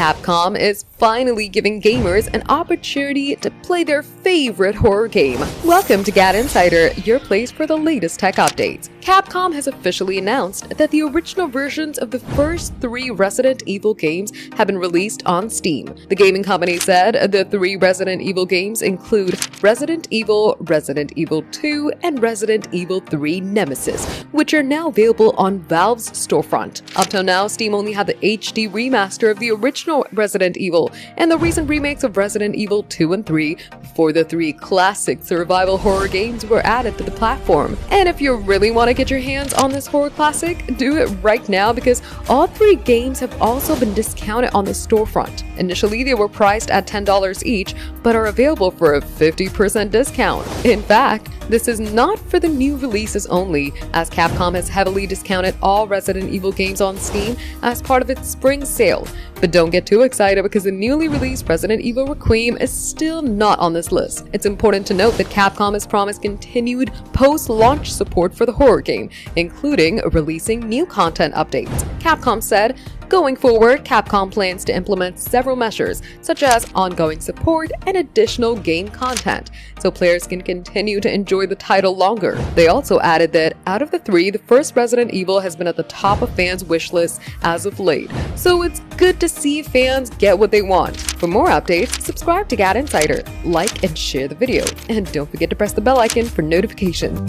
Capcom is finally giving gamers an opportunity to play their favorite horror game. Welcome to GadInsider, your place for the latest tech updates. Capcom has officially announced that the original versions of the first 3 Resident Evil games have been released on Steam. The gaming company said the 3 Resident Evil games include Resident Evil, Resident Evil 2, and Resident Evil 3 Nemesis, which are now available on Valve's storefront. Up till now, Steam only had the HD remaster of the original Resident Evil and the recent remakes of Resident Evil 2 and 3 before the 3 classic survival horror games were added to the platform. And if you really want to get your hands on this horror classic, do it right now because all 3 games have also been discounted on the storefront. Initially, they were priced at $10 each, but are available for a 50% discount. In fact, this is not for the new releases only, as Capcom has heavily discounted all Resident Evil games on Steam as part of its spring sale. But don't get too excited because the newly released Resident Evil Requiem is still not on this list. It's important to note that Capcom has promised continued post-launch support for the horror game, including releasing new content updates. Capcom said, going forward, Capcom plans to implement several measures, such as ongoing support and additional game content, so players can continue to enjoy the title longer. They also added that out of the 3, the first Resident Evil has been at the top of fans' wish lists as of late, so it's good to see fans get what they want. For more updates, subscribe to GadInsider, like and share the video, and don't forget to press the bell icon for notifications.